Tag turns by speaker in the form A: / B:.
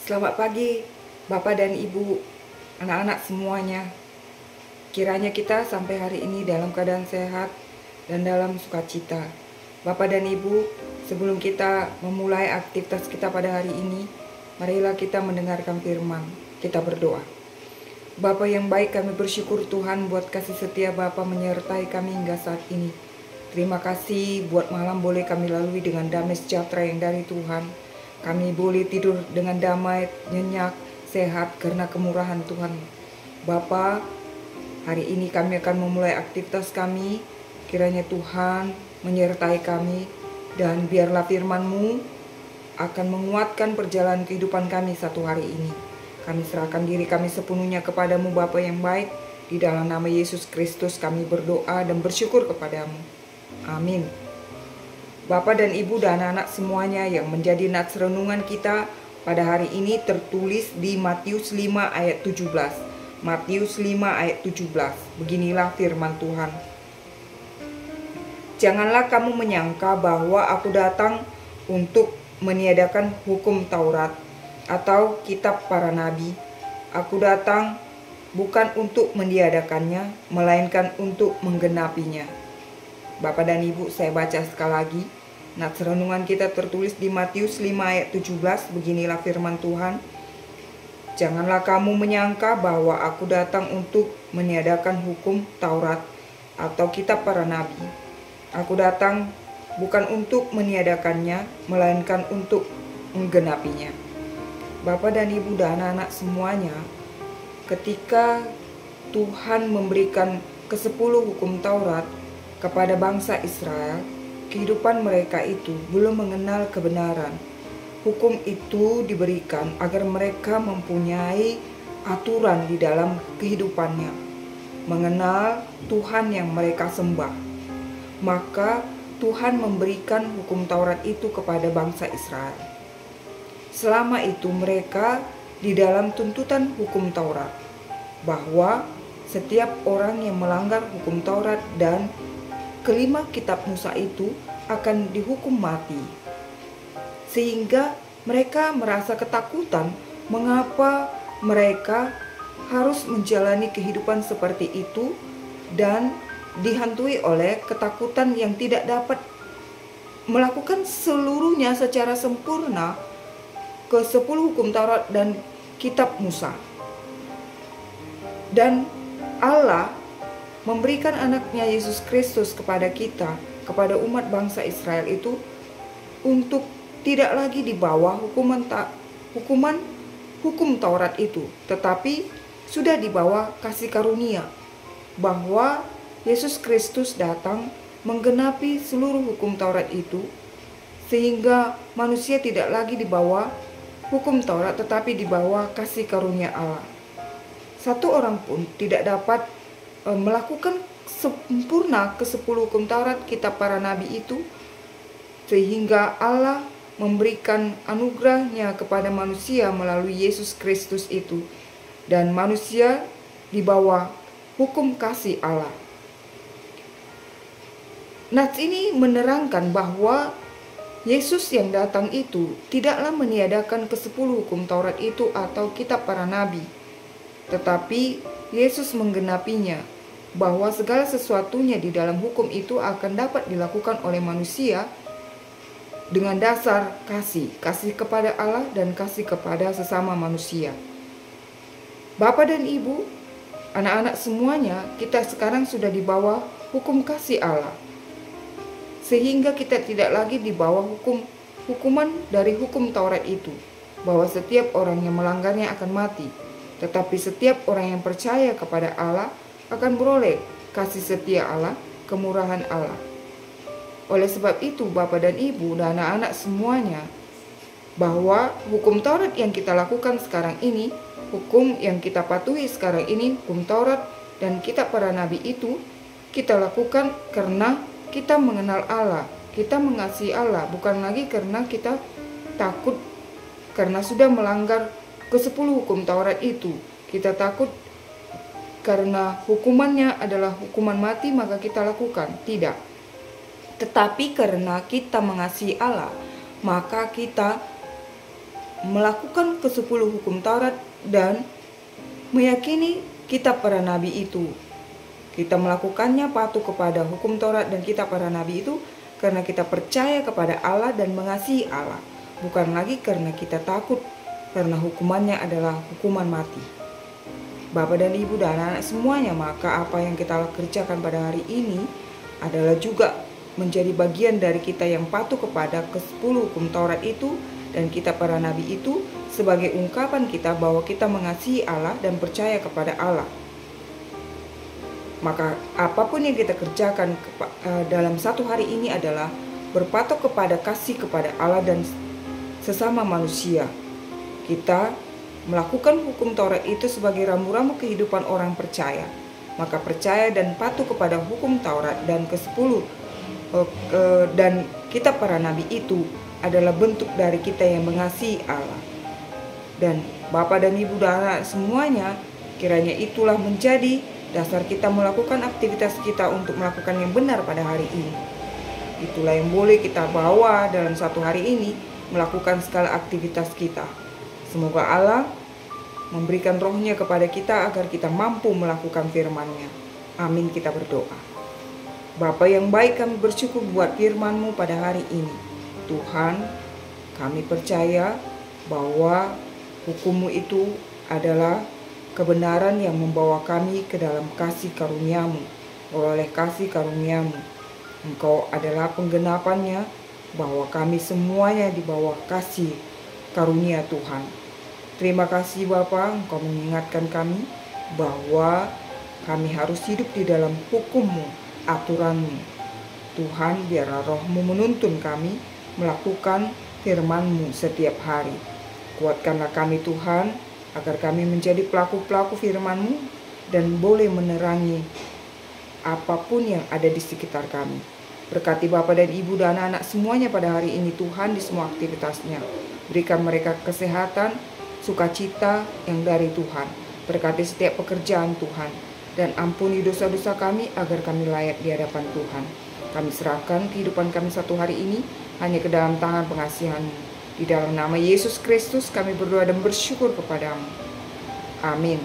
A: Selamat pagi, Bapak dan Ibu, anak-anak semuanya. Kiranya kita sampai hari ini dalam keadaan sehat dan dalam sukacita. Bapak dan Ibu, sebelum kita memulai aktivitas kita pada hari ini, marilah kita mendengarkan firman. Kita berdoa. Bapa yang baik, kami bersyukur Tuhan buat kasih setia Bapa menyertai kami hingga saat ini. Terima kasih buat malam boleh kami lalui dengan damai sejahtera yang dari Tuhan. Kami boleh tidur dengan damai, nyenyak, sehat karena kemurahan Tuhan. Bapa, hari ini kami akan memulai aktivitas kami. Kiranya Tuhan menyertai kami dan biarlah firman-Mu akan menguatkan perjalanan kehidupan kami satu hari ini. Kami serahkan diri kami sepenuhnya kepadamu Bapa yang baik. Di dalam nama Yesus Kristus kami berdoa dan bersyukur kepadamu. Amin. Bapak dan Ibu dan anak-anak semuanya, yang menjadi nats renungan kita pada hari ini tertulis di Matius 5 ayat 17. Matius 5 ayat 17. Beginilah firman Tuhan. Janganlah kamu menyangka bahwa aku datang untuk meniadakan hukum Taurat atau kitab para nabi. Aku datang bukan untuk meniadakannya, melainkan untuk menggenapinya. Bapak dan Ibu, saya baca sekali lagi. Nats renungan kita tertulis di Matius 5 ayat 17. Beginilah firman Tuhan. Janganlah kamu menyangka bahwa aku datang untuk meniadakan hukum Taurat atau kitab para nabi. Aku datang bukan untuk meniadakannya, melainkan untuk menggenapinya. Bapak dan Ibu dan anak-anak semuanya, ketika Tuhan memberikan ke-10 hukum Taurat kepada bangsa Israel, kehidupan mereka itu belum mengenal kebenaran. Hukum itu diberikan agar mereka mempunyai aturan di dalam kehidupannya, mengenal Tuhan yang mereka sembah. Maka Tuhan memberikan hukum Taurat itu kepada bangsa Israel. Selama itu mereka di dalam tuntutan hukum Taurat, bahwa setiap orang yang melanggar hukum Taurat dan kelima kitab Musa itu akan dihukum mati. Sehingga mereka merasa ketakutan mengapa mereka harus menjalani kehidupan seperti itu dan dihantui oleh ketakutan yang tidak dapat melakukan seluruhnya secara sempurna ke-10 hukum Taurat dan kitab Musa. Dan Allah memberikan anaknya Yesus Kristus kepada kita, kepada umat bangsa Israel itu, untuk tidak lagi di bawah hukum Taurat itu, tetapi sudah di bawah kasih karunia, bahwa Yesus Kristus datang menggenapi seluruh hukum Taurat itu, sehingga manusia tidak lagi di bawah hukum Taurat, tetapi di bawah kasih karunia Allah. Satu orang pun tidak dapat melakukan sempurna ke-10 hukum Taurat kitab para nabi itu, sehingga Allah memberikan anugerahnya kepada manusia melalui Yesus Kristus itu, dan manusia di bawah hukum kasih Allah. Nats ini menerangkan bahwa Yesus yang datang itu tidaklah meniadakan ke-10 hukum Taurat itu atau kitab para nabi, tetapi Yesus menggenapinya, bahwa segala sesuatunya di dalam hukum itu akan dapat dilakukan oleh manusia dengan dasar kasih kepada Allah dan kasih kepada sesama manusia. Bapak dan Ibu, anak-anak semuanya, kita sekarang sudah di bawah hukum kasih Allah, sehingga kita tidak lagi di bawah hukuman dari hukum Taurat itu, bahwa setiap orang yang melanggarnya akan mati. Tetapi setiap orang yang percaya kepada Allah akan beroleh kasih setia Allah, kemurahan Allah. Oleh sebab itu, Bapak dan Ibu dan anak-anak semuanya, bahwa hukum Taurat yang kita lakukan sekarang ini, hukum yang kita patuhi sekarang ini, hukum Taurat dan kitab para nabi itu, kita lakukan karena kita mengenal Allah, kita mengasihi Allah, bukan lagi karena kita takut karena sudah melanggar ke-10 hukum Taurat itu. Kita takut karena hukumannya adalah hukuman mati maka kita lakukan. Tidak. Tetapi karena kita mengasihi Allah, maka kita melakukan ke-10 hukum Taurat dan meyakini kitab para nabi itu. Kita melakukannya patuh kepada hukum Taurat dan kitab para nabi itu karena kita percaya kepada Allah dan mengasihi Allah, bukan lagi karena kita takut karena hukumannya adalah hukuman mati. Bapak dan Ibu dan anak semuanya, maka apa yang kita kerjakan pada hari ini adalah juga menjadi bagian dari kita yang patuh kepada ke-10 hukum Taurat itu dan kitab para nabi itu sebagai ungkapan kita bahwa kita mengasihi Allah dan percaya kepada Allah. Maka apapun yang kita kerjakan dalam satu hari ini adalah berpatok kepada kasih kepada Allah dan sesama manusia. Kita melakukan hukum Taurat itu sebagai rambu-rambu kehidupan orang percaya. Maka percaya dan patuh kepada hukum Taurat dan ke-10 dan kitab para nabi itu adalah bentuk dari kita yang mengasihi Allah. Dan Bapak dan Ibu dan anak semuanya, kiranya itulah menjadi dasar kita melakukan aktivitas kita untuk melakukan yang benar pada hari ini. Itulah yang boleh kita bawa dalam satu hari ini, melakukan segala aktivitas kita. Semoga Allah memberikan rohnya kepada kita agar kita mampu melakukan firman-Nya. Amin, kita berdoa. Bapa yang baik, kami bersyukur buat firman-Mu pada hari ini. Tuhan, kami percaya bahwa hukum-Mu itu adalah kebenaran yang membawa kami ke dalam kasih karunia-Mu. Oleh kasih karunia-Mu, Engkau adalah penggenapannya bahwa kami semuanya di bawah kasih karunia Tuhan. Terima kasih Bapa, Engkau mengingatkan kami bahwa kami harus hidup di dalam hukum-Mu, aturan-Mu. Tuhan, biarlah Roh-Mu menuntun kami melakukan firman-Mu setiap hari. Kuatkanlah kami Tuhan, agar kami menjadi pelaku-pelaku firman-Mu dan boleh menerangi apapun yang ada di sekitar kami. Berkati Bapak dan Ibu dan anak-anak semuanya pada hari ini Tuhan di semua aktivitasnya. Berikan mereka kesehatan, sukacita yang dari Tuhan. Berkati setiap pekerjaan Tuhan. Dan ampuni dosa-dosa kami agar kami layak di hadapan Tuhan. Kami serahkan kehidupan kami satu hari ini hanya ke dalam tangan pengasihan-Mu. Di dalam nama Yesus Kristus kami berdoa dan bersyukur kepadamu. Amin.